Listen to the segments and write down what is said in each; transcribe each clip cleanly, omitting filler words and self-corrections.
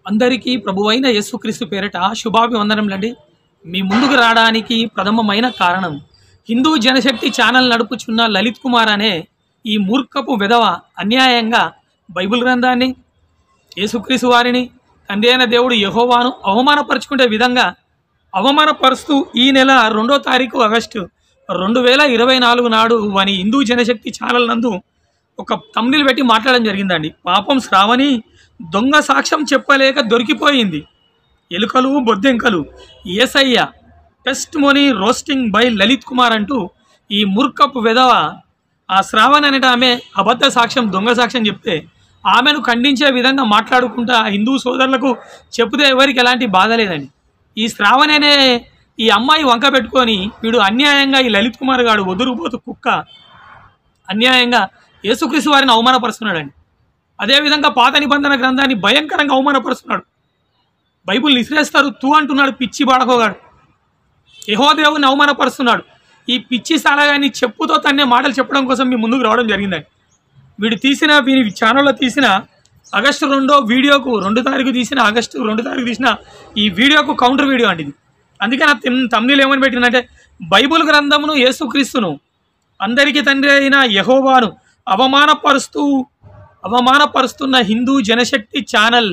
అందరికీ ప్రభువైన యేసుక్రీస్తు పేరిట శుభాభివందనములండి. మీ ముందుకు రావడానికి ప్రథమమైన కారణం హిందూ జనశక్తి ఛానల్ నడుపుచున్న లలిత్ కుమార్ అనే ఈ మూర్ఖపు విధవ అన్యాయంగా బైబిల్ గ్రంథాన్ని, యేసుక్రీస్తు వారిని, తండ్రి అయిన దేవుడు యెహోవాను అవమానపరుచుకునే విధంగా అవమానపరుస్తూ ఈ నెల 2వ తారీఖు ఆగస్టు 2024 నాడు వాని హిందూ జనశక్తి ఛానల్ నందు ఒక తమ్నెయిల్ పెట్టి మాట్లాడడం జరిగిందండి. పాపం శ్రావణి దొంగ సాక్ష్యం చెప్పలేక దొరికిపోయింది. ఎలుకలు బొద్దెంకలు Yesayya testimony roasting by Lalit Kumar అంటూ ఈ మూర్ఖపు విధవ ఆ శ్రావణి అనేట ఆమె అబద్ధ సాక్ష్యం, దొంగ సాక్ష్యం చెప్తే ఆమెను ఖండించే విధంగా మాట్లాడుకుంటా హిందూ సోదరులకు చెప్తే ఎవరికి ఎలాంటి బాధ లేదండి. ఈ శ్రావణి అనే ఈ అమ్మాయి వంక పెట్టుకొని వీడు అన్యాయంగా ఈ లలిత్ కుమార్ గాడు వదురుపోతు కుక్క అన్యాయంగా యేసుక్రీస్తు వారిని అవమానపరుస్తున్నాడండి. అదేవిధంగా పాత నిబంధన గ్రంథాన్ని భయంకరంగా అవమానపరుస్తున్నాడు. బైబుల్ని ఇసిరేస్తారు తూ అంటున్నాడు పిచ్చి బాడకోగాడు. యెహోవా దేవుని అవమానపరుస్తున్నాడు. ఈ పిచ్చి సాలగాన్ని చెప్పుతో తన్నే మాటలు చెప్పడం కోసం మీ ముందుకు రావడం జరిగిందండి. వీడి ఛానల్లో తీసిన ఆగస్టు 2వ వీడియోకు 2 తారీఖు తీసిన ఆగస్టు 2 తారీఖు తీసిన ఈ వీడియోకు కౌంటర్ వీడియో అండి ఇది. అందుకే నా తమ్నెయిల్ ఏమని పెట్టిందంటే బైబుల్ గ్రంథమును, యేసుక్రీస్తును, అందరికీ తండ్రి అయిన యెహోవాను అవమానపరుస్తున్న హిందూ జనశక్తి ఛానల్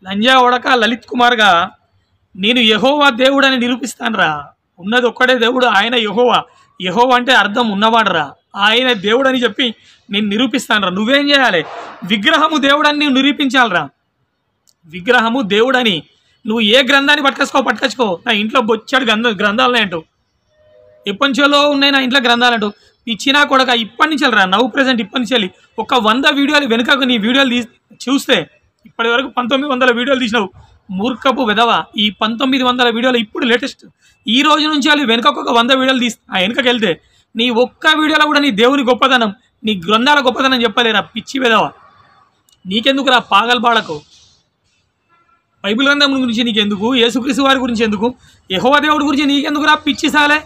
లంజా ఒడక లలిత్ కుమార్గా నేను యెహోవా దేవుడని నిరూపిస్తానురా. ఉన్నది ఒక్కడే దేవుడు, ఆయన యెహోవా. యెహోవా అంటే అర్థం ఉన్నవాడురా, ఆయన దేవుడు అని చెప్పి నేను నిరూపిస్తానురా. నువ్వేం చేయాలి? విగ్రహము దేవుడని నువ్వు నిరూపించాలిరా. విగ్రహము దేవుడని నువ్వు ఏ గ్రంథాన్ని పట్టుకొచ్చుకో. నా ఇంట్లో బొచ్చాడు గ్రంథాలనే అంటూ, ఎప్పటి నుంచో ఉన్నాయి నా ఇంట్లో గ్రంథాలంటూ. ఇచ్చినా కొడక ఇప్పటి నుంచి రా, నవ్వు ప్రజెంట్ ఇప్పటి నుంచి ఒక 100 వీడియోలు వెనుకకు నీ వీడియోలు చూస్తే ఇప్పటి వరకు 1900 వీడియోలు తీసినావు. మూర్ఖపు విధవ. ఈ 1900 వీడియోలు ఇప్పుడు లేటెస్ట్ ఈ రోజు నుంచి వెనుకకు ఒక 100 వీడియోలు వెనుకకి వెళ్తే నీ ఒక్క వీడియోలో కూడా నీ దేవుని గొప్పతనం, నీ గ్రంథాల గొప్పతనం చెప్పలేరా పిచ్చి విధవ. నీకెందుకు రా పాగల్ బాడకు? బైబిల్ గ్రంథం గురించి నీకెందుకు? యేసుక్రీస్తు వారి గురించి ఎందుకు? యెహోవా దేవుడి గురించి నీకెందుకు రా పిచ్చి సాలే?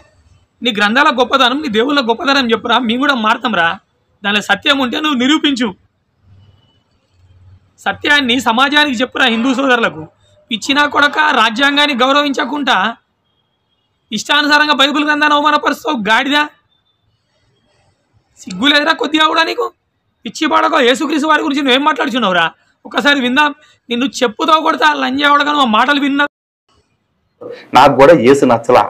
నీ గ్రంథాల గొప్పతనం, నీ దేవుళ్ళ గొప్పతనం చెప్పురా. మేము కూడా మారుతాం రా. దానిలో సత్యం ఉంటే నువ్వు నిరూపించు. సత్యాన్ని సమాజానికి చెప్పురా హిందూ సోదరులకు. పిచ్చినా కొడక రాజ్యాంగాన్ని గౌరవించకుండా ఇష్టానుసారంగా బైబిల్ గ్రంథాన్ని అవమానపరుస్తావు గాడిదా. సిగ్గులేదురా కొద్దిగా కూడా నీకు? పిచ్చి పడకో. యేసుక్రీస్తు వారి గురించి నువ్వేం మాట్లాడుచున్నావురా? ఒకసారి విందాం. నిన్ను చెప్పుతో కొడతా లంజా అవడగాను ఆ మాటలు విన్నా. నాకు కూడా యేసు నచ్చలా,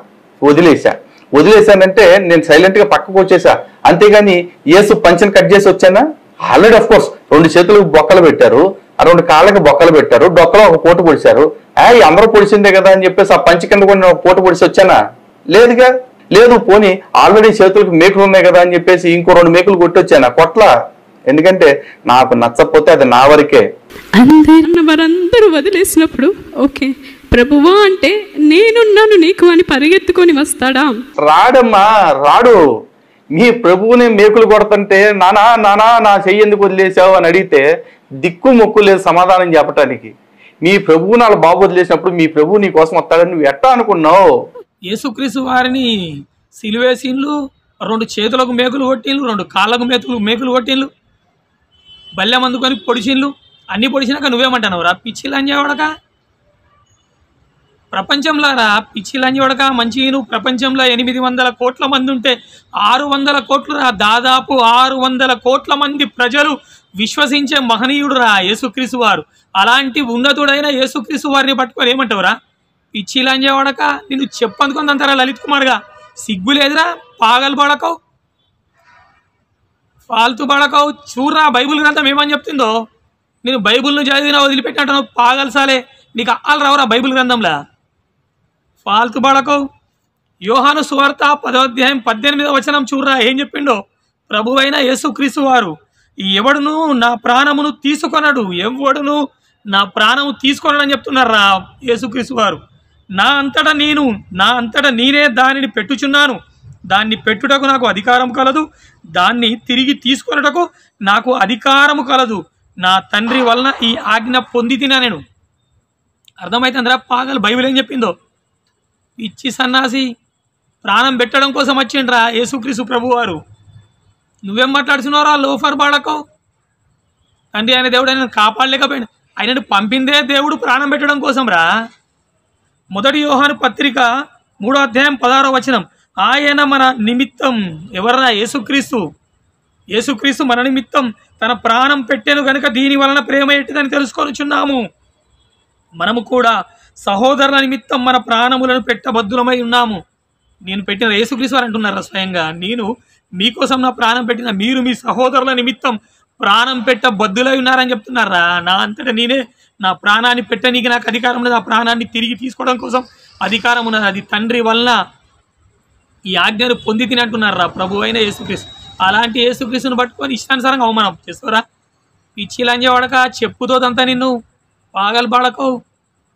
వదిలేశానంటే నేను సైలెంట్ గా పక్కకు వచ్చేసా. అంతేగాని యేసు పంచను కట్ చేసి వచ్చానా? ఆల్రెడీ అఫ్ కోర్స్ 2 చేతులకు బొక్కలు పెట్టారు, 2 కాళ్ళకి బొక్కలు పెట్టారు, డొక్కలో ఒక పోటు పొడిచారు. అందరూ పొడిచిందే కదా అని చెప్పేసి ఆ పంచి కింద కూడా పోటు పొడిచి వచ్చానా? లేదుగా. లేదు. పోనీ ఆల్రెడీ చేతులకు మేకులు ఉన్నాయి కదా అని చెప్పేసి ఇంకో 2 మేకులు కొట్టొచ్చానా? కొట్లా. ఎందుకంటే నాకు నచ్చకపోతే అది నా వరకే. వారందరూ వదిలేసినప్పుడు ఓకే ప్రభువా అంటే నేనున్నాను నీకు అని పరిగెత్తుకొని వస్తాడా? రాడమ్మా, రాడు. మీ ప్రభువుని మేకులు కొడుతుంటే నానా నా చెయ్యి ఎందుకు వదిలేసావు అని అడిగితే దిక్కు మొక్కు లేదు సమాధానం చెప్పటానికి. మీ ప్రభువుని వాళ్ళ బాబు వదిలేసినప్పుడు మీ ప్రభువు నీ కోసం వస్తాడని నువ్వు ఎట్టా అనుకున్నావు? యేసుక్రీస్తు వారిని సిలువేసిన్లు, 2 చేతులకు మేకులు కొట్టిన్లు, 2 కాళ్ళకు మేకులు కొట్టిన్లు, బల్లెం అందుకొని పొడిచిన్లు. అన్ని పొడిచినాక నువ్వేమంటున్నావు రా పిచ్చి లంజావడక? ప్రపంచంలో రా పిచ్చి లంజావడక మంచి. నువ్వు ప్రపంచంలో 800 కోట్ల మంది ఉంటే 600 కోట్లు రా, దాదాపు 600 కోట్ల మంది ప్రజలు విశ్వసించే మహనీయుడు రా యేసుక్రీస్తు వారు. అలాంటి ఉన్నతుడైన యేసుక్రీస్తు వారిని పట్టుకొని ఏమంటావురా పిచ్చి లంజావడక? నిన్ను చెప్పందుకుందంటారా లలిత్ కుమార్గా? సిగ్గు లేదురా పాగలు పడకవు, ఫాల్తు పడకవు. చూడరా బైబుల్ గ్రంథం ఏమని చెప్తుందో. నేను బైబుల్ను చదివినా వదిలిపెట్టినట్టు పాగల్సాలే. నీకు అల్లు రావురా బైబుల్ గ్రంథంలా? ఫాల్తు పడకవు. యోహాను సువార్త 10వ అధ్యాయం 18వ వచనం చూడరా ఏం చెప్పిండో ప్రభువైన యేసుక్రీస్తు వారు. ఎవడును నా ప్రాణమును తీసుకొనడు, ఎవడును నా ప్రాణము తీసుకొనడని చెప్తున్నారా యేసుక్రీస్తు వారు. నా అంతటా నేనే దానిని పెట్టుచున్నాను, దాన్ని పెట్టుటకు నాకు అధికారం కలదు, దాన్ని తిరిగి తీసుకొనుటకు నాకు అధికారము కలదు. నా తండ్రి వలన ఈ ఆజ్ఞ పొంది తినా నేను. అర్థమవుతుందిరా పాగలు బైబిల్ ఏం చెప్పిందో? ఇచ్చి సన్నాసి ప్రాణం పెట్టడం కోసం వచ్చిండ్రా యేసుక్రీస్తు ప్రభు వారు. నువ్వేం మాట్లాడుతున్నావురా లోఫర్ బాడకో? తండ్రి ఆయన దేవుడు ఆయన కాపాడలేకపోయాడు. ఆయనను పంపిందే దేవుడు ప్రాణం పెట్టడం కోసం రా. 1 యోహాను పత్రిక 3వ అధ్యాయం 16వ వచనం, ఆయన మన నిమిత్తం, ఎవరన్నా యేసుక్రీస్తు, యేసుక్రీస్తు మన నిమిత్తం తన ప్రాణం పెట్టెను గనుక దీని వలన ప్రేమ ఎట్టిదని తెలుసుకొనుచున్నాము. మనము కూడా సహోదరుల నిమిత్తం మన ప్రాణములను పెట్టబద్దులమై ఉన్నాము. నేను పెట్టిన యేసుక్రీస్తు వారు అంటున్నారా స్వయంగా, నేను మీకోసం నా ప్రాణం పెట్టిన, మీరు మీ సహోదరుల నిమిత్తం ప్రాణం పెట్టబద్దులై ఉన్నారని చెప్తున్నారా. నా అంతటా నేనే నా ప్రాణాన్ని పెట్టనీకి నాకు అధికారం లేదు, ఆ ప్రాణాన్ని తిరిగి తీసుకోవడం కోసం అధికారం ఉన్నది. అది తండ్రి వలన ఈ ఆజ్ఞను పొంది తినంటున్నారా ప్రభు అయిన యేసుక్రీస్తు. అలాంటి యేసుక్రీస్తుని పట్టుకొని ఇష్టానుసారంగా అవమానం చేస్తారా. పిచ్చి లంజ వాడక, చెప్పుతోదంతా నిన్ను పాగలు పడకో,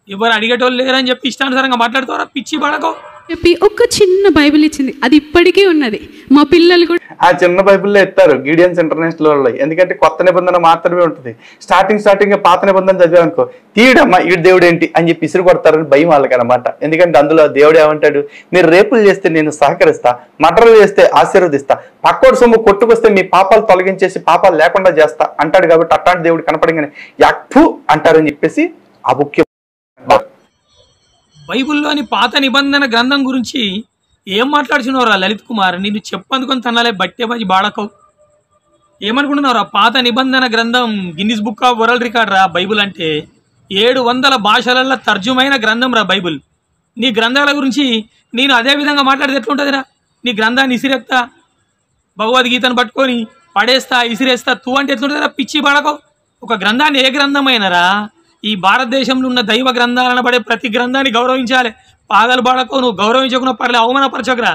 ఎవరు అడిగేటోళ్ళు లేరని చెప్పి ఇష్టానుసారంగా మాట్లాడుతారా, పిచ్చి పడకో చెప్పి ఒక చిన్న బైబిల్ ఇచ్చింది, అది ఇప్పటికీ ఉన్నది. మా పిల్లలు కూడా ఆ చిన్న బైబిల్లో ఎత్తారు గిడియన్స్ ఇంటర్నేషనల్ వాళ్ళు. ఎందుకంటే కొత్త నిబంధన మాత్రమే ఉంటుంది. స్టార్టింగ్ పాత నిబంధన చదివానుకో, తీయడమ్మా ఈ దేవుడు ఏంటి అని చెప్పి ఇసురు కొడతారని భయం వాళ్ళకి అనమాట. ఎందుకంటే అందులో దేవుడు ఏమంటాడు, మీరు రేపులు చేస్తే నేను సహకరిస్తా, మటర్లు చేస్తే ఆశీర్వదిస్తా, పక్కోడు సొమ్ము కొట్టుకొస్తే మీ పాపాలు తొలగించేసి పాపాలు లేకుండా చేస్తా అంటాడు. కాబట్టి అట్లాంటి దేవుడు కనపడంగానే యాక్ఫు అంటారని చెప్పేసి ఆ ముఖ్య బైబిల్లోని పాత నిబంధన గ్రంథం గురించి ఏం మాట్లాడుచున్నావురా లలిత్ కుమార్, నిన్ను చెప్పనుకొని తనాలే బట్టే బాజీ బాడకవు. ఏమనుకుంటున్నావురా, పాత నిబంధన గ్రంథం Guinness book of world record రా. బైబిల్ అంటే 700 భాషలలో తర్జుమైన గ్రంథం రా బైబిల్. నీ గ్రంథాల గురించి నేను అదే విధంగా మాట్లాడితే ఎట్లుంటుందిరా. నీ గ్రంథాన్ని ఇసిరేస్తా, భగవద్గీతను పట్టుకొని పడేస్తా, ఇసిరేస్తా, తూ అంటే ఎట్లుంటుందిరా, పిచ్చి బాడకవు. ఒక గ్రంథాన్ని ఏ గ్రంథమైనరా, ఈ భారతదేశంలో ఉన్న దైవ గ్రంథాలను పడే ప్రతి గ్రంథాన్ని గౌరవించాలి. పాగలు పడకో, నువ్వు గౌరవించకుండా పర్లే, అవమానపరచకురా.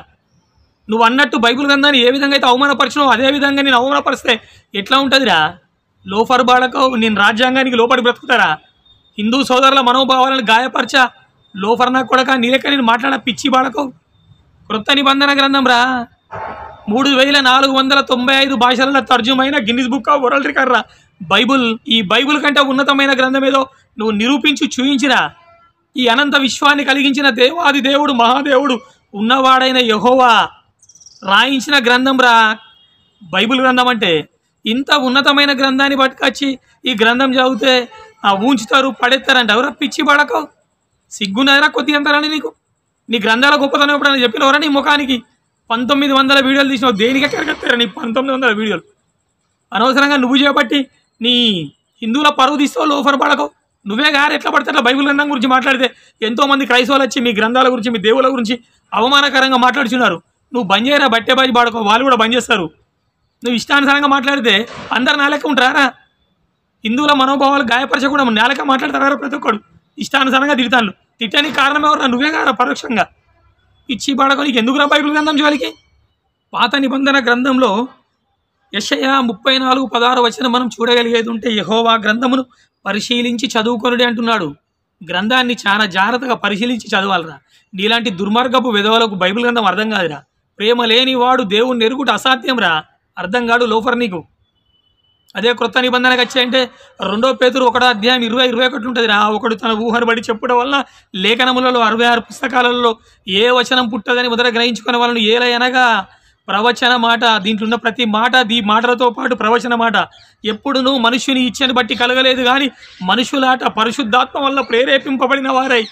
నువ్వు అన్నట్టు బైబిల్ గ్రంథాన్ని ఏ విధంగా అయితే అవమానపరచినావు అదే విధంగా నేను అవమానపరిస్తే ఎట్లా ఉంటుందిరా. లోఫర్ బాడకో, నేను రాజ్యాంగానికి లోపడి బ్రతుకుతారా. హిందూ సోదరుల మనోభావాలను గాయపరచా లోఫర్ నా కొడక, నీలెక్క నేను మాట్లాడ పిచ్చి బాడకో. క్రొత్త నిబంధన గ్రంథం రా, 3495 భాషలలో తర్జుమైన Guinness book of world record రా బైబుల్. ఈ బైబుల్ కంటే ఉన్నతమైన గ్రంథం ఏదో నువ్వు నిరూపించి చూయించిరా. ఈ అనంత విశ్వాన్ని కలిగించిన దేవాది దేవుడు, మహాదేవుడు, ఉన్నవాడైన యెహోవా రాయించిన గ్రంథం రా బైబిల్ గ్రంథం అంటే. ఇంత ఉన్నతమైన గ్రంథాన్ని పట్టుకొచ్చి ఈ గ్రంథం చదివితే ఊంచుతారు, పడేస్తారంట. ఎవరా పిచ్చి పడకో, సిగ్గున్నారా కొద్ది అంతరాని నీకు. నీ గ్రంథాల గొప్పతనం ఎప్పుడైనా చెప్పినవరా నీ ముఖానికి. 1900 వీడియోలు తీసినావు, దేనికి ఎక్కడికెత్తారా నీ 1900 వీడియోలు. అనవసరంగా నువ్వు చేపట్టి నీ హిందువుల పరువు తీస్తావు. లోఫర్ పడకో, నువ్వే గారు ఎట్లా పడితే అట్లా బైబిల్ గ్రంథం గురించి మాట్లాడితే ఎంతోమంది క్రైస్తవులు వచ్చి మీ గ్రంథాల గురించి, మీ దేవుల గురించి అవమానకరంగా మాట్లాడుతున్నారు. నువ్వు బంద్ చేయరా, బట్టే బాజీ పాడుకో, వాళ్ళు కూడా బంద్ చేస్తారు. నువ్వు ఇష్టానుసారంగా మాట్లాడితే అందరు నాలెక్క ఉంటారా. హిందువుల మనోభావాలు గాయపరచకుండా నాలెక్క మాట్లాడతారా ప్రతి ఒక్కడు. ఇష్టానుసారంగా తిడతాను, తిట్టడానికి కారణం ఎవరు, నువ్వే కారా పరోక్షంగా. ఇచ్చి పాడకో, నీకు ఎందుకురా బైబిల్ గ్రంథం జోలికి. పాత నిబంధన గ్రంథంలో యెషయా 34:16 వచనం మనం చూడగలిగేది ఉంటే, యెహోవా గ్రంథమును పరిశీలించి చదువుకొనుడి అంటున్నాడు. గ్రంథాన్ని చాలా జాగ్రత్తగా పరిశీలించి చదవాలరా. నీలాంటి దుర్మార్గపు విధవలకు బైబిల్ గ్రంథం అర్థం కాదురా. ప్రేమ లేని వాడు దేవుణ్ణి ఎరుగుట అసాధ్యం రా, అర్థం కాడు లోఫర్ నీకు. అదే క్రొత్త నిబంధనకు వచ్చాయంటే 2 పేతురు 1వ అధ్యాయం 20-21 ఉంటుంది రా. ఒకడు తన ఊహను బడి చెప్పుడం వల్ల లేఖనములలో 66 పుస్తకాలలో ఏ వచనం పుట్టదని మొదట గ్రహించుకునే వాళ్ళను ఏలయనగా ప్రవచన మాట. దీంట్లో ఉన్న ప్రతి మాట దీ మాటలతో పాటు ప్రవచన మాట ఎప్పుడునూ మనుష్యుని ఇచ్చని బట్టి కలగలేదు, కానీ మనుషులాట పరిశుద్ధాత్మ వల్ల ప్రేరేపింపబడిన వారై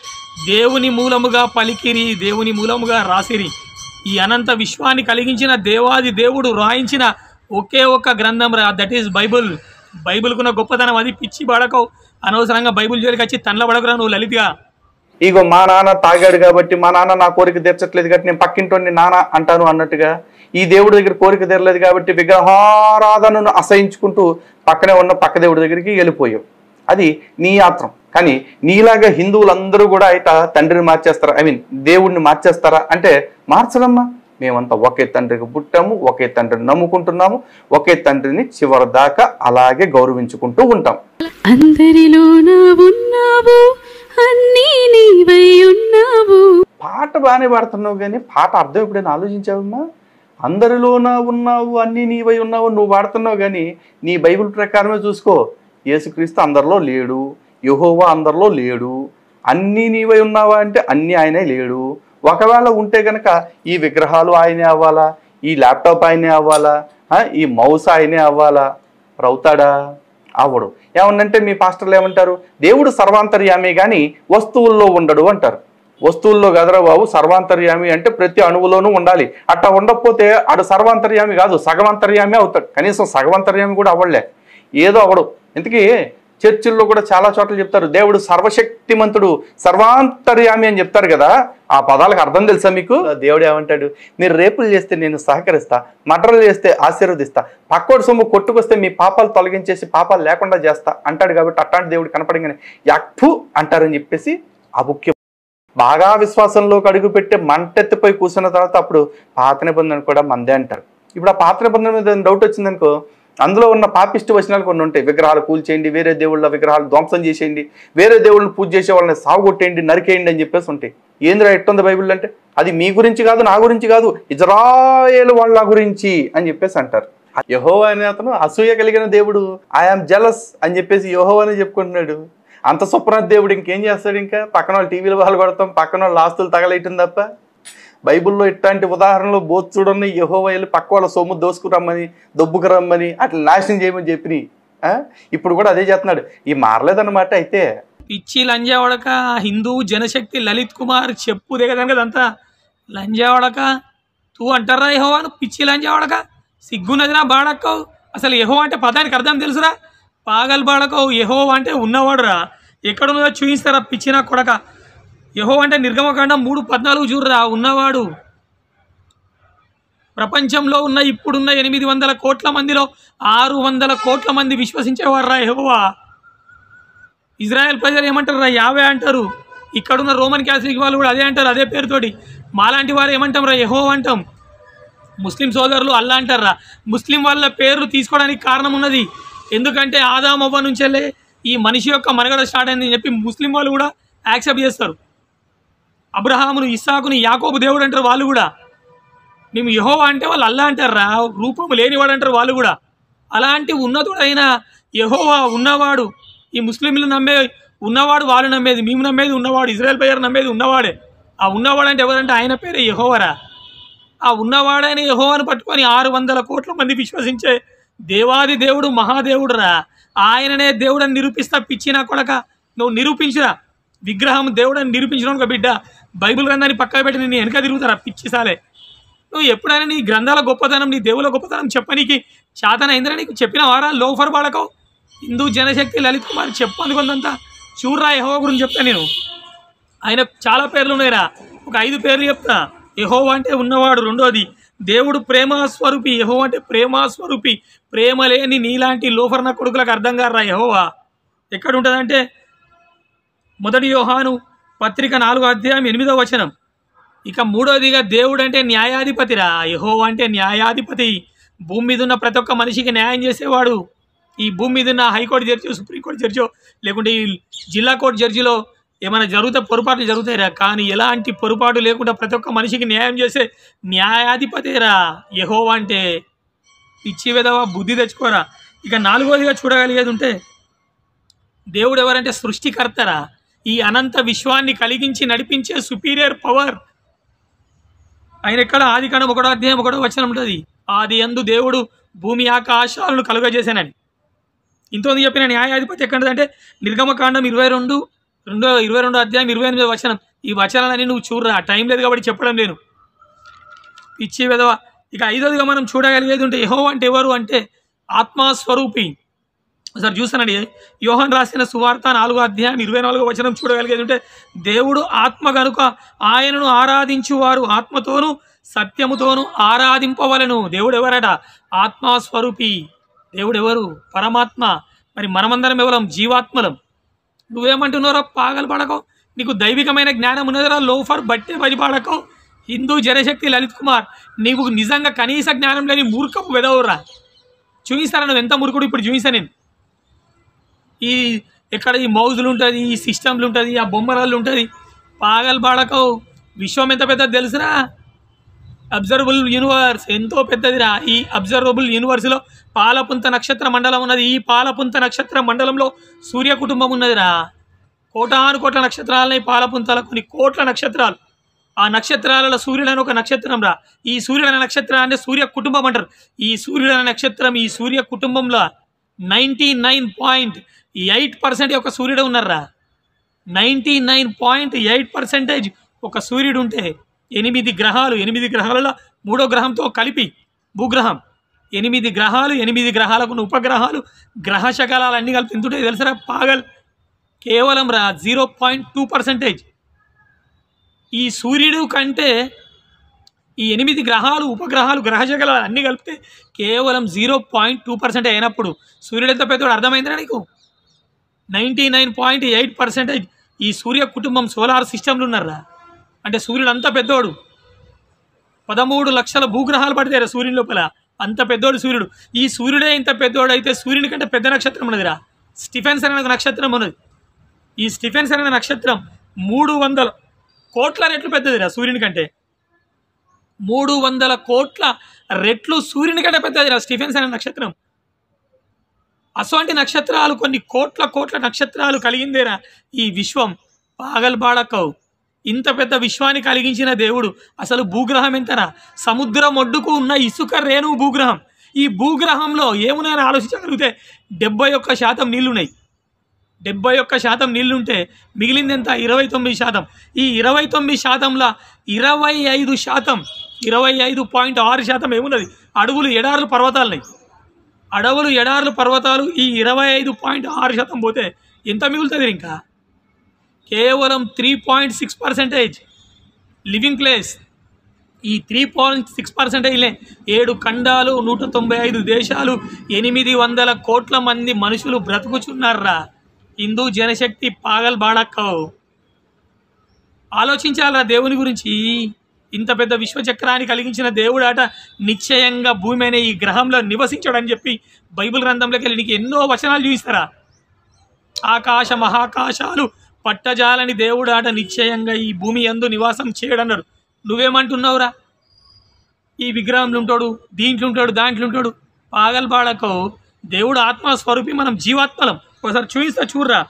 దేవుని మూలముగా పలికిరి, దేవుని మూలముగా రాసిరి. ఈ అనంత విశ్వాన్ని కలిగించిన దేవాది దేవుడు రాయించిన ఒకే ఒక్క గ్రంథం రా, దట్ ఈస్ బైబుల్. బైబుల్కున్న గొప్పతనం అది. పిచ్చి పడకో, అనవసరంగా బైబుల్ జోలికి వచ్చి తనలో పడకురా నువ్వు లలితగా. ఇగో మా నాన్న తాగాడు కాబట్టి, మా నాన్న నా కోరిక తీర్చట్లేదు కాబట్టి నేను పక్కింటోని నాన్న అంటాను అన్నట్టుగా, ఈ దేవుడి దగ్గర కోరిక తీరలేదు కాబట్టి విగ్రహారాధనను అసహించుకుంటూ పక్కనే ఉన్న పక్క దేవుడి దగ్గరికి వెళ్ళిపోయావు. అది నీ యాత్రం. కానీ నీలాగా హిందువులందరూ కూడా ఇట తండ్రిని మార్చేస్తారా, దేవుడిని మార్చేస్తారా అంటే మార్చడమ్మా. మేమంతా ఒకే తండ్రికి పుట్టాము, ఒకే తండ్రిని నమ్ముకుంటున్నాము, ఒకే తండ్రిని చివరి దాకా అలాగే గౌరవించుకుంటూ ఉంటాం. పాట బాగానే పాడుతున్నావు, కానీ పాట అర్థం ఎప్పుడైనా ఆలోచించావమ్మా? అందరిలోనా ఉన్నావు, అన్నీ నీవై ఉన్నావు నువ్వు పాడుతున్నావు, కానీ నీ బైబిల్ ప్రకారమే చూసుకో. యేసుక్రీస్తు అందరిలో లేడు, యెహోవా అందరిలో లేడు. అన్నీ నీవై ఉన్నావా అంటే అన్నీ ఆయనే లేడు. ఒకవేళ ఉంటే కనుక ఈ విగ్రహాలు ఆయనే అవ్వాలా, ఈ ల్యాప్టాప్ ఆయనే అవ్వాలా, ఈ మౌస్ ఆయనే అవ్వాలా? అవుతాడా? అవ్వడు. ఏమన్నంటే మీ పాస్టర్లు ఏమంటారు, దేవుడు సర్వాంతర్యామి కానీ వస్తువుల్లో ఉండడు అంటారు. వస్తువుల్లో కదరా బాబు, సర్వాంతర్యామి అంటే ప్రతి అణువులోనూ ఉండాలి. అట్లా ఉండకపోతే ఆడు సర్వాంతర్యామి కాదు, సగవంతర్యామి అవుతాడు. కనీసం సగవంతర్యామి కూడా అవ్వలే, ఏదో అవడు. ఇంతకీ చర్చిల్లో కూడా చాలా చోట్ల చెప్తారు దేవుడు సర్వశక్తిమంతుడు, సర్వాంతర్యామి అని చెప్తారు కదా. ఆ పదాలకు అర్థం తెలుసా మీకు? దేవుడు ఏమంటాడు, మీరు రేపులు చేస్తే నేను సహకరిస్తా, మర్డర్లు చేస్తే ఆశీర్వదిస్తా, పక్కోడి సొమ్ము కొట్టుకొస్తే మీ పాపాలు తొలగించేసి పాపాలు లేకుండా చేస్తా అంటాడు. కాబట్టి అట్లాంటి దేవుడు కనపడంగానే యాక్ఫు అంటారని చెప్పేసి ఆ ముఖ్యం. బాగా విశ్వాసంలోకి అడుగు పెట్టి మంటెత్తిపోయి కూర్చున్న తర్వాత అప్పుడు పాత నిబంధన కూడా మందే అంటారు. ఇప్పుడు ఆ పాత నిబంధన మీద డౌట్ వచ్చిందనుకో, అందులో ఉన్న పాపిష్టి వచనాలు కొన్ని ఉంటాయి. విగ్రహాలు కూల్చేయండి, వేరే దేవుళ్ళ విగ్రహాలు ధ్వంసం చేసేయండి, వేరే దేవుళ్ళని పూజ చేసే వాళ్ళని సాగుకొట్టేయండి, నరికేయండి అని చెప్పేసి ఉంటాయి. ఏందిరా ఎట్టుంది బైబిల్ అంటే, అది మీ గురించి కాదు, నా గురించి కాదు, ఇజ్రాయేలు వాళ్ళ గురించి అని చెప్పేసి అంటారు. యెహోవా అనే అతను అసూయ కలిగిన దేవుడు, ఐఆమ్ జెలస్ అని చెప్పేసి యెహోవా అని చెప్పుకుంటున్నాడు. అంత స్వప్న దేవుడు ఇంకేం చేస్తాడు? ఇంకా పక్కన వాళ్ళు టీవీలు వాళ్ళు కొడతాం, పక్కన వాళ్ళు ఆస్తులు తగలేయటం తప్ప. బైబిల్లో ఇట్లాంటి ఉదాహరణలు బోత్సుడని యెహోవా వెళ్ళి పక్క వాళ్ళ సొమ్ము దోసుకురమ్మని, దొబ్బుకు రమ్మని, అట్లా నాశనం చేయమని చెప్పి ఇప్పుడు కూడా అదే చేస్తున్నాడు. ఈ మారలేదన్నమాట. అయితే పిచ్చి లంజావడక హిందూ జనశక్తి లలిత్ కుమార్ చెప్పు దిగదాను కదంతా లంజావడక తూ అంటారా యెహోవాను? పిచ్చి లంజావడక సిగ్గున్నదిరా బాడక్కవు. అసలు యెహోవా అంటే పదానికి అర్థం తెలుసురా? పాగల్ బాడకవు. యెహోవా అంటే ఉన్నవాడురా, ఎక్కడున్నదో చూపిస్తారా పిచ్చిన కొడక. యెహోవా అంటే నిర్గమకాండం 3:14 చూడరా, ఉన్నవాడు. ప్రపంచంలో ఉన్న ఇప్పుడున్న 800 కోట్ల మందిలో 600 కోట్ల మంది విశ్వసించేవారా యెహోవా. ఇజ్రాయెల్ ప్రజలు ఏమంటారు? యావే అంటారు. ఇక్కడున్న రోమన్ క్యాథలిక్ వాళ్ళు కూడా అదే అంటారు, అదే పేరుతోటి. మాలాంటి వారు ఏమంటాం రా? యెహోవా అంటాం. ముస్లిం సోదరులు అల్లా అంటారా? ముస్లిం వాళ్ళ పేర్లు తీసుకోవడానికి కారణం ఉన్నది. ఎందుకంటే ఆదామవ్వ నుంచెల్లే ఈ మనిషి యొక్క మనుగడ స్టార్ట్ అయిందని చెప్పి ముస్లిం వాళ్ళు కూడా యాక్సెప్ట్ చేస్తారు. అబ్రహామును, ఇస్సాకుని యాకోబు దేవుడు అంటారు వాళ్ళు కూడా. మేము యెహోవా అంటే వాళ్ళు అల్లా అంటారా? రూపము లేనివాడు అంటారు వాళ్ళు కూడా. అలాంటి ఉన్నతుడైన యెహోవా ఉన్నవాడు. ఈ ముస్లింలు నమ్మే ఉన్నవాడు, వాళ్ళు నమ్మేది, మేము నమ్మేది ఉన్నవాడు, ఇజ్రాయెల్ పేరు నమ్మేది ఉన్నవాడే. ఆ ఉన్నవాడు అంటే ఎవరంటే ఆయన పేరే యెహోవారా. ఆ ఉన్నవాడైన యెహోవాను పట్టుకొని 600 కోట్ల మంది విశ్వసించే దేవాది దేవుడు, మహాదేవుడు రా. ఆయననే దేవుడని నిరూపిస్తా పిచ్చిన కొడక. నువ్వు నిరూపించురా. విగ్రహం దేవుడని నిరూపించడం ఒక బిడ్డ బైబిల్ గ్రంథాన్ని పక్కన పెట్టి నేను వెనక తిరుగుతారా పిచ్చిసాలే. నువ్వు ఎప్పుడైనా నీ గ్రంథాల గొప్పతనం, నీ దేవుల గొప్పతనం చెప్పనీకి చాతన అయిందిరా నీకు? చెప్పిన వారా లోఫర్ బాడకవు? హిందూ జనశక్తి లలిత్ కుమార్ చెప్పు అందుకుందంతా చూడరా. యెహోవా గురించి చెప్తా నేను. ఆయన చాలా పేర్లు ఉన్నాయిరా, ఒక 5 పేర్లు చెప్తా. యెహోవా అంటే ఉన్నవాడు. రెండోది దేవుడు ప్రేమస్వరూపి. యెహోవా అంటే ప్రేమస్వరూపి. ప్రేమ లేని నీలాంటి లోఫర్న కొడుకులకు అర్థం కారా యెహోవా. ఎక్కడ ఉంటుందంటే 1 యోహాను పత్రిక 4:8. ఇక మూడోదిగా దేవుడు అంటే న్యాయాధిపతిరా. యెహోవా అంటే న్యాయాధిపతి. భూమి మీద ఉన్న ప్రతి ఒక్క మనిషికి న్యాయం చేసేవాడు. ఈ భూమి మీద ఉన్న హైకోర్టు జడ్జి, సుప్రీంకోర్టు జడ్జో, లేకుంటే ఈ జిల్లా కోర్టు జడ్జిలో ఏమైనా పొరపాట్లు జరుగుతాయిరా. కానీ ఎలాంటి పొరపాటు లేకుండా ప్రతి ఒక్క మనిషికి న్యాయం చేసే న్యాయాధిపతిరా యెహోవా అంటే. పిచ్చి విధవా, బుద్ధి తెచ్చుకోరా. ఇక 4వదిగా చూడగలిగేది ఉంటే దేవుడు ఎవరంటే సృష్టికర్తరా. ఈ అనంత విశ్వాన్ని కలిగించి నడిపించే సుపీరియర్ పవర్. ఆయన ఎక్కడ? ఆదికాండం 1:1 ఉంటుంది. ఆది యందు దేవుడు భూమి ఆకాశాలను కలుగజేశానని. ఇంతోంది చెప్పిన న్యాయాధిపతి ఎక్కడంటే నిర్గమకాండం 22:28. ఈ వచనాలని నువ్వు చూడరా. టైం లేదు కాబట్టి చెప్పడం లేదు. పిచ్చి విధవ. ఇక 5వదిగా మనం చూడగలిగేది ఉంటే యెహోవా అంటే ఎవరు అంటే ఆత్మస్వరూపి. ఒకసారి చూస్తానండి, యోహాను రాసిన సువార్త 4:24 చూడగలిగేది ఉంటే దేవుడు ఆత్మ కనుక ఆయనను ఆరాధించువారు ఆత్మతోనూ సత్యముతోనూ ఆరాధింపవలను. దేవుడు ఎవరట? ఆత్మస్వరూపి. దేవుడు ఎవరు? పరమాత్మ. మరి మనమందరం ఎవరం? జీవాత్మలం. నువ్వేమంటున్నారో పాగలు పడకో. నీకు దైవికమైన జ్ఞానం ఉన్నదిరా లోఫర్ బట్టే పడిపాడకో. హిందూ జనశక్తి లలిత్ కుమార్, నీకు నిజంగా కనీస జ్ఞానం లేని మూర్ఖపు వెదవురా. చూపిస్తారా నువ్వు ఎంత మూర్ఖుడు? ఇప్పుడు చూపిస్తా నేను. ఈ ఎక్కడ ఈ మౌజులు ఉంటుంది, ఈ సిస్టమ్లు ఉంటుంది, ఆ బొమ్మరాళ్ళు ఉంటుంది. పాగల్ బాడకవు. విశ్వం ఎంత పెద్దది తెలుసురా? అబ్జర్వబుల్ యూనివర్స్ ఎంతో పెద్దదిరా. ఈ అబ్జర్వబుల్ యూనివర్స్లో పాలపుంత నక్షత్ర మండలం ఉన్నది. ఈ పాలపుంత నక్షత్ర మండలంలో సూర్య కుటుంబం ఉన్నదిరా. కోటాను కోట్ల నక్షత్రాలని పాలపుంతల కొన్ని కోట్ల నక్షత్రాలు. ఆ నక్షత్రాలలో సూర్యుడు అని ఒక నక్షత్రం రా. ఈ సూర్యుడు అనే నక్షత్రాన్ని సూర్య కుటుంబం అంటారు. ఈ సూర్యుడు అనే నక్షత్రం ఈ సూర్య కుటుంబంలో 99.8% ఒక సూర్యుడు ఉన్నారా. 99.8% ఒక సూర్యుడు ఉంటే 8 గ్రహాలు, 8 గ్రహాలలో 3వ గ్రహంతో కలిపి భూగ్రహం, 8 గ్రహాలు, 8 గ్రహాలకు ఉన్న ఉపగ్రహాలు, గ్రహ శకలాలు అన్నీ కలిపి ఎంత ఉంటాయి తెలుసరా? పాగల్ కేవలం 0.2%. ఈ సూర్యుడు కంటే ఈ 8 గ్రహాలు, ఉపగ్రహాలు, గ్రహశకలాలు అన్నీ కలిపితే కేవలం 0.2% అయినప్పుడు సూర్యుడు ఎంత పెద్దవాడు అర్థమైందిరా నీకు? 99.8% ఈ సూర్య కుటుంబం సోలార్ సిస్టంలో ఉన్నారా. అంటే సూర్యుడు అంత పెద్దోడు. 13 లక్షల భూగ్రహాలు పడతాయి సూర్యుని లోపల, అంత పెద్దోడు సూర్యుడు. ఈ సూర్యుడే ఇంత పెద్దోడు అయితే సూర్యుని కంటే పెద్ద నక్షత్రం ఉన్నదిరా. స్టిఫెన్స్ అనే నక్షత్రం ఉన్నది. ఈ స్టిఫెన్స్ అనే నక్షత్రం 300 కోట్ల రెట్లు పెద్దదిరా సూర్యుని కంటే. 300 కోట్ల రెట్లు సూర్యుని కంటే పెద్దదిరా స్టిఫెన్స్ అనే నక్షత్రం. అటువంటి నక్షత్రాలు, కొన్ని కోట్ల నక్షత్రాలు కలిగిందేరా ఈ విశ్వం. పాగల్ బాడకవు. ఇంత పెద్ద విశ్వాన్ని కలిగించిన దేవుడు అసలు భూగ్రహం ఎంతరా? సముద్రం ఒడ్డుకు ఉన్న ఇసుక రేణువు భూగ్రహం. ఈ భూగ్రహంలో ఏమున్నాయని ఆలోచించగలిగితే 71% నీళ్లున్నాయి. 71% నీళ్లుంటే మిగిలింది ఎంత? 29%. ఈ 29%ల 25%, 25.6% ఏమున్నది? అడవులు, ఎడారులు, పర్వతాలున్నాయి. అడవులు, ఎడారులు, పర్వతాలు ఈ 25.6% పోతే ఎంత మిగులుతుంది? ఇంకా కేవలం 3.6% లివింగ్ ప్లేస్. ఈ 3.6%లే 7 ఖండాలు, 195 దేశాలు, 800 కోట్ల మంది మనుషులు బ్రతుకుచున్నారా. హిందూ జనశక్తి పాగల్ బాడక్కవు. ఆలోచించాలరా దేవుని గురించి. ఇంత పెద్ద విశ్వచక్రాన్ని కలిగించిన దేవుడు అట నిశ్చయంగా భూమి అనే ఈ గ్రహంలో నివసించాడని చెప్పి బైబిల్ గ్రంథంలోకి వెళ్ళి నీకు ఎన్నో వచనాలు చూపిస్తారా. ఆకాశ మహాకాశాలు పట్టజాలని దేవుడు ఆట నిశ్చయంగా ఈ భూమి యందు నివాసం చేయడన్నాడు. నువ్వేమంటున్నావురా? ఈ విగ్రహంలో ఉంటాడు, దీంట్లో ఉంటాడు, దాంట్లో ఉంటాడు. పాగల్ బాడకో. దేవుడు ఆత్మస్వరూపి, మనం జీవాత్మలం. ఒకసారి చూపిస్తా చూడరా.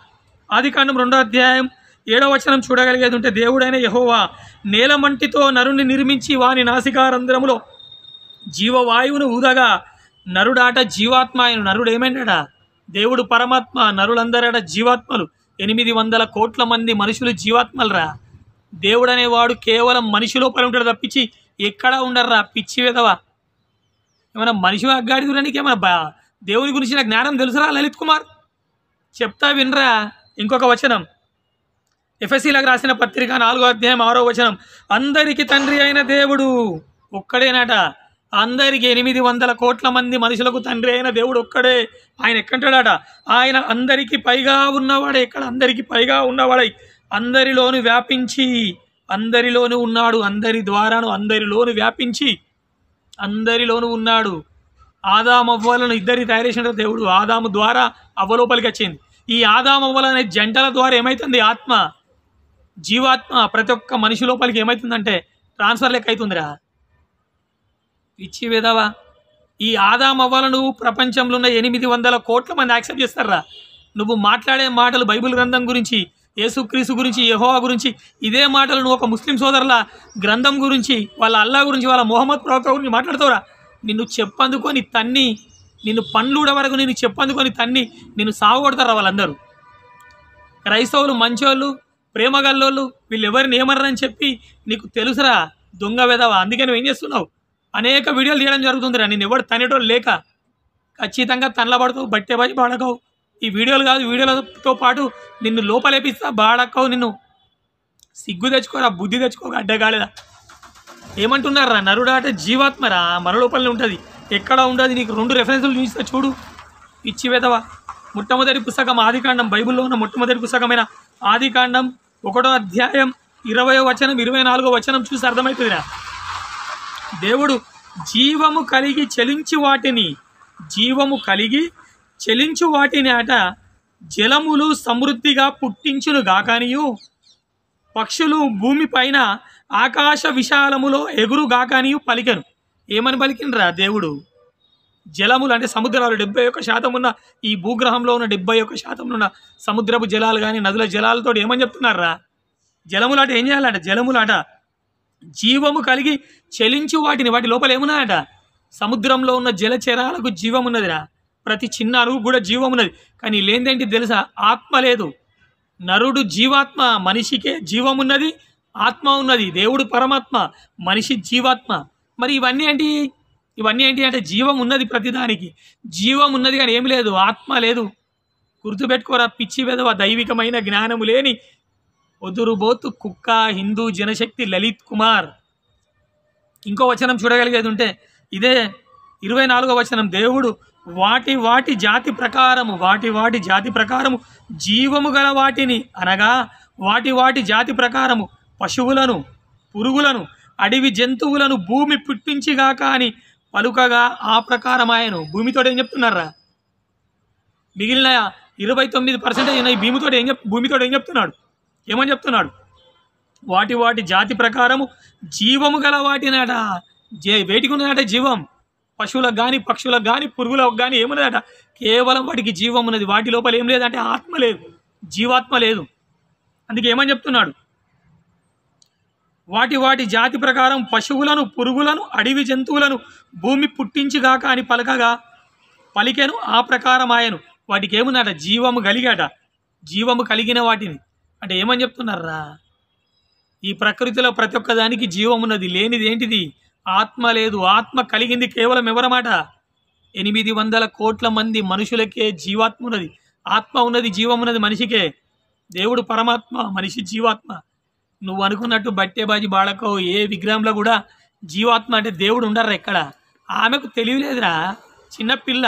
ఆదికాండం 2వ అధ్యాయం 7వ వచనం చూడగలిగేది ఉంటే, దేవుడైన యెహోవా నేలమంటితో నరుని నిర్మించి వాని నాసికారంధ్రములో జీవవాయువును ఊదగా నరుడాట జీవాత్మ ఆయన. నరుడు ఏమైనాడా? దేవుడు పరమాత్మ, నరులందరట జీవాత్మలు. 800 కోట్ల మంది మనుషులు జీవాత్మలరా. దేవుడు అనేవాడు కేవలం మనిషి లోపల ఉంటాడు తప్పించి ఎక్కడా ఉండర్రా. పిచ్చి వెదవా. ఏమైనా మనిషి అగ్గాడి నీకు ఏమైనా దేవుని గురించిన జ్ఞానం తెలుసురా లలిత్ కుమార్? చెప్తా వినరా. ఇంకొక వచనం, ఎఫెసీలకు రాసిన పత్రిక 4వ అధ్యాయం 6వ వచనం, అందరికీ తండ్రి అయిన దేవుడు ఒక్కడేనట. అందరికీ 800 కోట్ల మంది మనుషులకు తండ్రి అయిన దేవుడు ఒక్కడే. ఆయన ఎక్కంటాడట? ఆయన అందరికీ పైగా ఉన్నవాడే. ఎక్కడ? అందరికీ పైగా ఉన్నవాడై అందరిలోను వ్యాపించి, అందరిలోను ఉన్నాడు. అందరి ద్వారాను అందరిలోను వ్యాపించి అందరిలోను ఉన్నాడు. ఆదాము అవ్వలను ఇద్దరిని తయారు చేసిన దేవుడు. ఆదాము ద్వారా అవ్వలోపలికి వచ్చింది. ఈ ఆదాము అవ్వలు అనే జంటల ద్వారా ఏమవుతుంది? ఆత్మ, జీవాత్మ ప్రతి ఒక్క మనిషి లోపలికి ఏమవుతుందంటే ట్రాన్స్ఫర్ లెక్క అవుతుందిరా. పిచ్చి వేదవా. ఈ ఆదాము అవ్వలను ప్రపంచంలో ఉన్న 800 కోట్ల మంది యాక్సెప్ట్ చేస్తారా? నువ్వు మాట్లాడే మాటలు బైబిల్ గ్రంథం గురించి, యేసుక్రీస్తు గురించి, యెహోవా గురించి, ఇదే మాటలు నువ్వు ఒక ముస్లిం సోదరుల గ్రంథం గురించి, వాళ్ళ అల్లా గురించి, వాళ్ళ మొహమ్మద్ ప్రవక్త గురించి మాట్లాడతావురా. నిన్ను చెప్పందుకొని తన్ని, నిన్ను పండ్లుడ వరకు నిన్ను చెప్పందుకొని తన్ని నిన్ను సాగుకొడతారా వాళ్ళందరూ. క్రైస్తవులు మంచోళ్ళు, ప్రేమగల్లోళ్ళు, వీళ్ళు ఎవరిని ఏమన్నారని చెప్పి నీకు తెలుసురా దొంగ వెదవా. అందుకే నువ్వు ఏం చేస్తున్నావు? అనేక వీడియోలు తీయడం జరుగుతుందిరా. నేను ఎవడు తనేటోళ్ళు లేక ఖచ్చితంగా తనలబడతావు, బట్టే బాజీ బాడకవు. ఈ వీడియోలు కాదు, వీడియోలతో పాటు నిన్ను లోపలేపిస్తా బాడక్కవు. నిన్ను సిగ్గు తెచ్చుకోరా, బుద్ధి తెచ్చుకోక అడ్డగాలేదా. ఏమంటున్నారా? నరుడాట జీవాత్మరా, మన లోపలనే ఉంటుంది, ఎక్కడ ఉండదు. నీకు 2 రెఫరెన్సులు చూపిస్తా చూడు. ఇచ్చి వెదవా. మొట్టమొదటి పుస్తకం ఆదికాండం, బైబిల్లో ఉన్న మొట్టమొదటి పుస్తకమైన ఆదికాండం 1వ అధ్యాయం 20వ వచనం 24వ వచనం చూసి అర్థమవుతుందిరా. దేవుడు జీవము కలిగి చెలించి వాటిని అట జలములు సమృద్ధిగా పుట్టించును గాకనియు, పక్షులు భూమి పైన ఆకాశ విశాలములో ఎగురు గాకనియు పలికెను. ఏమని పలికినరా దేవుడు? జలములు అంటే సముద్రాలు. 71% ఉన్న ఈ భూగ్రహంలో ఉన్న 71% ఉన్న సముద్రపు జలాలు కానీ నదుల జలాలతో ఏమని చెప్తున్నారా? జలములు అట ఏం చేయాలట? జలములు అట జీవము కలిగి చెలించు వాటి లోపల ఏమున్నాయట? సముద్రంలో ఉన్న జలచరాలకు జీవం ఉన్నదిరా. ప్రతి చిన్న అణువు కూడా జీవం ఉన్నది. కానీ లేనిదేంటి తెలుసా? ఆత్మ లేదు. నరుడు జీవాత్మ, మనిషికే జీవం ఉన్నది, ఆత్మ ఉన్నది. దేవుడు పరమాత్మ, మనిషి జీవాత్మ. మరి ఇవన్నీ ఏంటి అంటే జీవం ఉన్నది, ప్రతిదానికి జీవం ఉన్నది కానీ ఏమి లేదు, ఆత్మ లేదు. గుర్తుపెట్టుకోరా పిచ్చి వెధవ, దైవికమైన జ్ఞానము లేని ఒదురుబోతు కుక్క హిందూ జనశక్తి లలిత్ కుమార్. ఇంకో వచనం చూడగలిగేది ఉంటే ఇదే 24వ వచనం. దేవుడు వాటి జాతి ప్రకారము జీవము గల వాటిని అనగా వాటి జాతి ప్రకారము పశువులను, పురుగులను, అడవి జంతువులను భూమి పుట్టించిగాక అని పలుకగా ఆ ప్రకారం ఆయను. భూమితో ఏం చెప్తున్నారా? మిగిలిన 29% ఉన్నాయి. భూమితో ఏం చెప్తున్నాడు? ఏమని చెప్తున్నాడు? వాటి జాతి ప్రకారము జీవము గల వాటినట. వేటికి ఉన్నదట జీవం? పశువులకు కానీ, పక్షులకు కానీ, పురుగులకు కానీ ఏమున్నదట? కేవలం వాటికి జీవం ఉన్నది. వాటి లోపల ఏం లేదంటే ఆత్మ లేదు, జీవాత్మ లేదు. అందుకే ఏమని చెప్తున్నాడు? వాటి జాతి ప్రకారం పశువులను, పురుగులను, అడవి జంతువులను భూమి పుట్టించిగాక అని పలికెను ఆ ప్రకారం ఆయను. వాటికి ఏముందట? జీవము కలిగాట. జీవము కలిగిన వాటిని అంటే ఏమని చెప్తున్నారా? ఈ ప్రకృతిలో ప్రతి ఒక్క దానికి జీవం ఉన్నది. లేనిది ఏంటిది? ఆత్మ లేదు. ఆత్మ కలిగింది కేవలం ఎవరమాట? 800 కోట్ల మంది మనుషులకే జీవాత్మ ఉన్నది, ఆత్మ ఉన్నది, జీవం ఉన్నది మనిషికే. దేవుడు పరమాత్మ, మనిషి జీవాత్మ. నువ్వు అనుకున్నట్టు బట్టేబాజీ బాళకో ఏ విగ్రహంలో కూడా జీవాత్మ అంటే దేవుడు ఉండరు ఎక్కడ. ఆమెకు తెలియలేదురా, చిన్నపిల్ల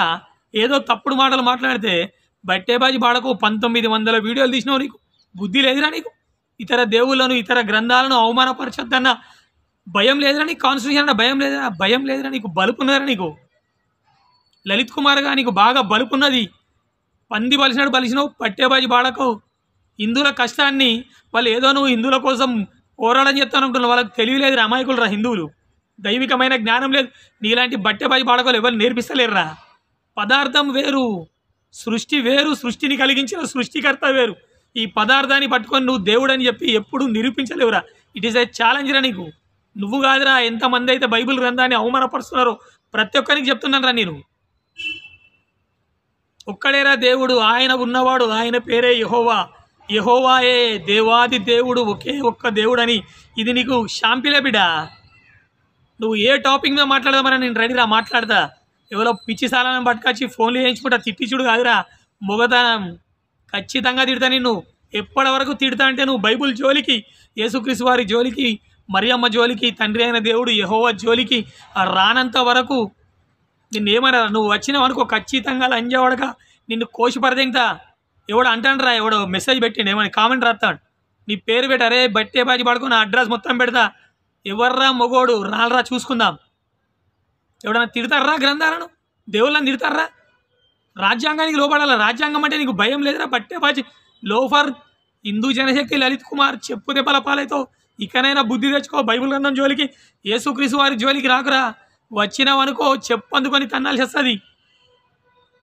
ఏదో తప్పుడు మాటలు మాట్లాడితే బట్టేబాజీ బాళకో 1900 వీడియోలు తీసినావు. నీకు బుద్ధి లేదురా? నీకు ఇతర దేవుళ్ళను, ఇతర గ్రంథాలను అవమానపరచొద్దన్న భయం లేదురా? నీకు కాన్స్టిట్యూషన్ అన్న భయం లేదురా? నీకు బలుపున్నదా? నీకు లలిత్ కుమార్గా నీకు బాగా బలుపున్నది. పంది బలిసినావు పట్టేబాజీ బాళకో. హిందువుల కష్టాన్ని వాళ్ళు ఏదో నువ్వు హిందువుల కోసం పోరాడని చెప్తానంటున్నావు. వాళ్ళకి తెలియలేదు, అమాయకులు రా హిందువులు. దైవికమైన జ్ఞానం లేదు. నీలాంటి బట్టేబాజీ బాళకోలు ఎవరు నేర్పిస్తలేరురా. పదార్థం వేరు, సృష్టి వేరు, సృష్టిని కలిగించిన సృష్టికర్త వేరు. ఈ పదార్థాన్ని పట్టుకొని నువ్వు దేవుడు అని చెప్పి ఎప్పుడు నిరూపించలేవురా. ఇట్ ఈస్ ఏ ఛాలెంజ్ రా నీకు. నువ్వు కాదురా, ఎంతమంది అయితే బైబిల్ గ్రంథాన్ని అవమానపరుస్తున్నారో ప్రతి ఒక్కరికి చెప్తున్నాను రా నేను. ఒక్కడేరా దేవుడు, ఆయన ఉన్నవాడు, ఆయన పేరే యెహోవా. యెహోవాయే దేవాది దేవుడు, ఒకే ఒక్క దేవుడు అని. ఇది నీకు షాంపిలే బిడా. నువ్వు ఏ టాపిక్ మీద మాట్లాడదామని నేను రెడీరా, మాట్లాడతా. ఎవరో పిచ్చి సాలానం పట్టుకొచ్చి ఫోన్లు చేయించుకుంటా తిట్టిచుడు కాదురా, మొగతనం. ఖచ్చితంగా తిడతా నిన్ను. ఎప్పటి వరకు తిడతా అంటే నువ్వు బైబుల్ జోలికి, యేసుక్రీస్తు వారి జోలికి, మరియమ్మ జోలికి, తండ్రి అయిన దేవుడు యెహోవా జోలికి రానంత వరకు నిన్ను ఏమన్నా. నువ్వు వచ్చినావు అనుకో, ఖచ్చితంగా లంజవాడక నిన్ను కోసి పరదెంగుతా. ఎవడో అంటాడు రా, ఎవడో మెసేజ్ పెట్టిండు, ఏమని కామెంట్ రాస్తాడు, నీ పేరు పెట్టి అరే బట్టేబాజీ పడుకో, నా అడ్రస్ మొత్తం పెడతా. ఎవర్రా మొగోడు, రాలరా చూసుకుందాం. ఎవడన్నా తిడతారా గ్రంథాలను? దేవుళ్ళని తిడతారా? రాజ్యాంగానికి లోపడాల. రాజ్యాంగం అంటే నీకు భయం లేదురా బట్టేబాజీ లోఫర్. హిందూ జనశక్తి లలిత్ కుమార్ చెప్పు దెబ్బల పాలైతో. ఇకనైనా బుద్ధి తెచ్చుకో. బైబిల్ గ్రంథం జోలికి, యేసుక్రీస్తు వారి జోలికి రాకురా. వచ్చినావనుకో చెప్పు అందుకొని తన్నాల్సి వస్తుంది.